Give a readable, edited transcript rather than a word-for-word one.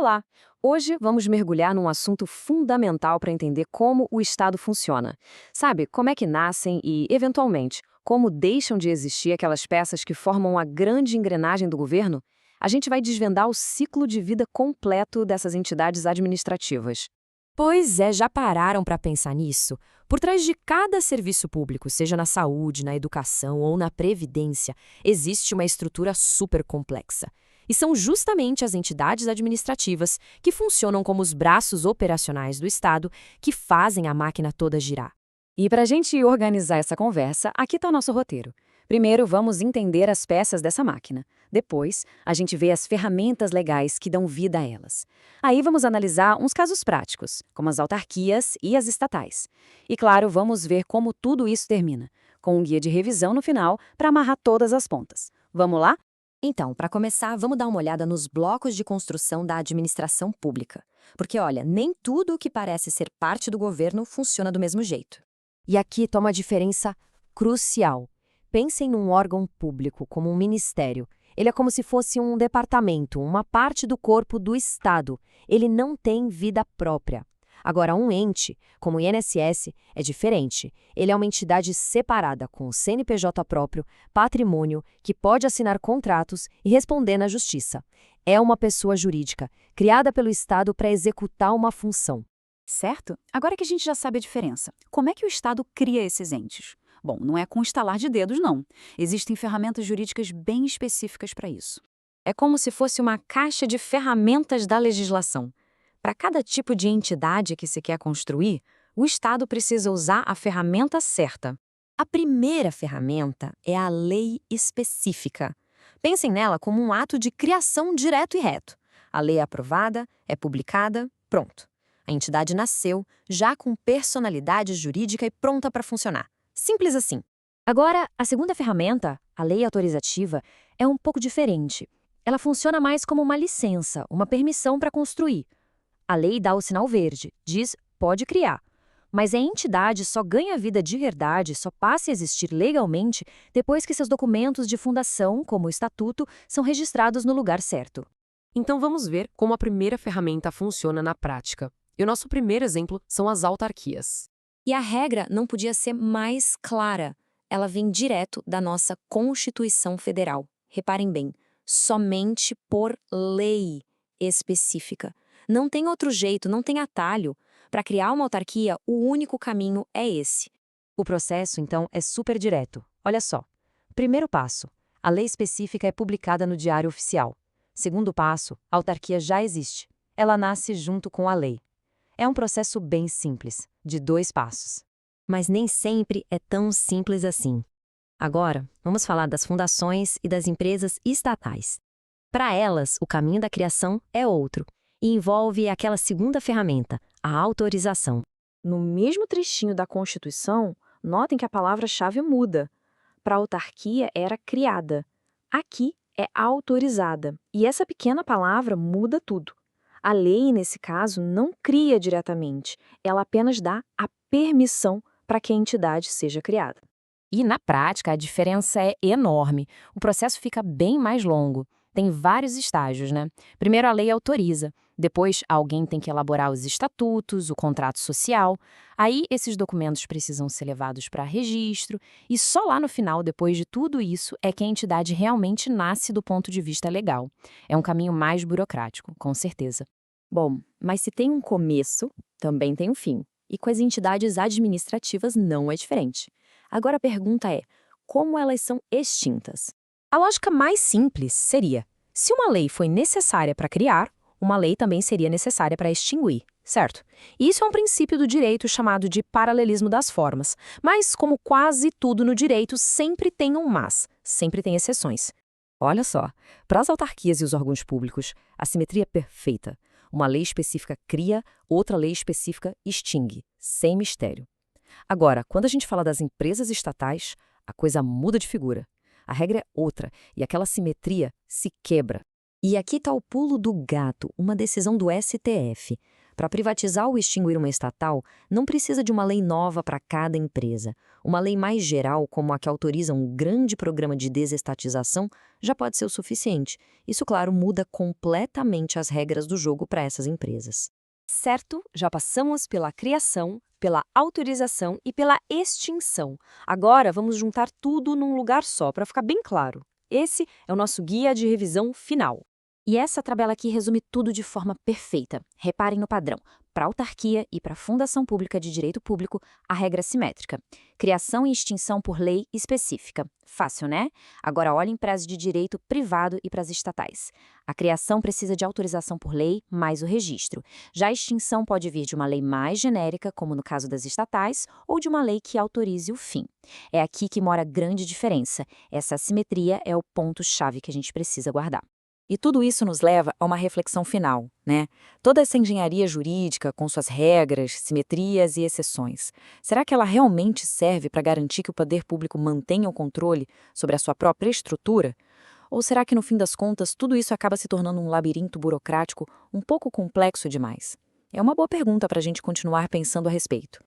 Olá! Hoje vamos mergulhar num assunto fundamental para entender como o Estado funciona. Sabe, como é que nascem e, eventualmente, como deixam de existir aquelas peças que formam a grande engrenagem do governo? A gente vai desvendar o ciclo de vida completo dessas entidades administrativas. Pois é, já pararam para pensar nisso? Por trás de cada serviço público, seja na saúde, na educação ou na previdência, existe uma estrutura super complexa. E são justamente as entidades administrativas que funcionam como os braços operacionais do Estado que fazem a máquina toda girar. E para a gente organizar essa conversa, aqui está o nosso roteiro. Primeiro, vamos entender as peças dessa máquina. Depois, a gente vê as ferramentas legais que dão vida a elas. Aí vamos analisar uns casos práticos, como as autarquias e as estatais. E claro, vamos ver como tudo isso termina, com um guia de revisão no final para amarrar todas as pontas. Vamos lá? Então, para começar, vamos dar uma olhada nos blocos de construção da administração pública. Porque, olha, nem tudo o que parece ser parte do governo funciona do mesmo jeito. E aqui toma uma diferença crucial. Pensem num órgão público, como um ministério. Ele é como se fosse um departamento, uma parte do corpo do Estado. Ele não tem vida própria. Agora, um ente, como o INSS, é diferente. Ele é uma entidade separada, com CNPJ próprio, patrimônio, que pode assinar contratos e responder na justiça. É uma pessoa jurídica, criada pelo Estado para executar uma função. Certo? Agora que a gente já sabe a diferença, como é que o Estado cria esses entes? Bom, não é com estalar de dedos, não. Existem ferramentas jurídicas bem específicas para isso. É como se fosse uma caixa de ferramentas da legislação. Para cada tipo de entidade que se quer construir, o Estado precisa usar a ferramenta certa. A primeira ferramenta é a lei específica. Pensem nela como um ato de criação direto e reto. A lei é aprovada, é publicada, pronto. A entidade nasceu, já com personalidade jurídica e pronta para funcionar. Simples assim. Agora, a segunda ferramenta, a lei autorizativa, é um pouco diferente. Ela funciona mais como uma licença, uma permissão para construir. A lei dá o sinal verde, diz pode criar. Mas a entidade só ganha vida de verdade, só passa a existir legalmente depois que seus documentos de fundação, como o estatuto, são registrados no lugar certo. Então vamos ver como a primeira ferramenta funciona na prática. E o nosso primeiro exemplo são as autarquias. E a regra não podia ser mais clara. Ela vem direto da nossa Constituição Federal. Reparem bem, somente por lei específica. Não tem outro jeito, não tem atalho. Para criar uma autarquia, o único caminho é esse. O processo, então, é super direto. Olha só. Primeiro passo, a lei específica é publicada no Diário Oficial. Segundo passo, a autarquia já existe. Ela nasce junto com a lei. É um processo bem simples, de 2 passos. Mas nem sempre é tão simples assim. Agora, vamos falar das fundações e das empresas estatais. Para elas, o caminho da criação é outro, e envolve aquela segunda ferramenta, a autorização. No mesmo trechinho da Constituição, notem que a palavra-chave muda. Para a autarquia era criada. Aqui é autorizada. E essa pequena palavra muda tudo. A lei, nesse caso, não cria diretamente. Ela apenas dá a permissão para que a entidade seja criada. E, na prática, a diferença é enorme. O processo fica bem mais longo. Tem vários estágios, né? Primeiro, a lei autoriza. Depois, alguém tem que elaborar os estatutos, o contrato social. Aí, esses documentos precisam ser levados para registro. E só lá no final, depois de tudo isso, é que a entidade realmente nasce do ponto de vista legal. É um caminho mais burocrático, com certeza. Bom, mas se tem um começo, também tem um fim. E com as entidades administrativas não é diferente. Agora a pergunta é, como elas são extintas? A lógica mais simples seria, se uma lei foi necessária para criar, uma lei também seria necessária para extinguir, certo? Isso é um princípio do direito chamado de paralelismo das formas. Mas, como quase tudo no direito, sempre tem um mas, sempre tem exceções. Olha só, para as autarquias e os órgãos públicos, a simetria é perfeita. Uma lei específica cria, outra lei específica extingue, sem mistério. Agora, quando a gente fala das empresas estatais, a coisa muda de figura. A regra é outra e aquela simetria se quebra. E aqui está o pulo do gato, uma decisão do STF. para privatizar ou extinguir uma estatal, não precisa de uma lei nova para cada empresa. Uma lei mais geral, como a que autoriza um grande programa de desestatização, já pode ser o suficiente. Isso, claro, muda completamente as regras do jogo para essas empresas. Certo, já passamos pela criação, pela autorização e pela extinção. Agora vamos juntar tudo num lugar só para ficar bem claro. Esse é o nosso guia de revisão final. E essa tabela aqui resume tudo de forma perfeita. Reparem no padrão. Para autarquia e para fundação pública de direito público, a regra é simétrica. Criação e extinção por lei específica. Fácil, né? Agora olhem para as de direito privado e para as estatais. A criação precisa de autorização por lei, mais o registro. Já a extinção pode vir de uma lei mais genérica, como no caso das estatais, ou de uma lei que autorize o fim. É aqui que mora a grande diferença. Essa assimetria é o ponto-chave que a gente precisa guardar. E tudo isso nos leva a uma reflexão final, né? Toda essa engenharia jurídica, com suas regras, simetrias e exceções, será que ela realmente serve para garantir que o poder público mantenha o controle sobre a sua própria estrutura? Ou será que, no fim das contas, tudo isso acaba se tornando um labirinto burocrático um pouco complexo demais? É uma boa pergunta para a gente continuar pensando a respeito.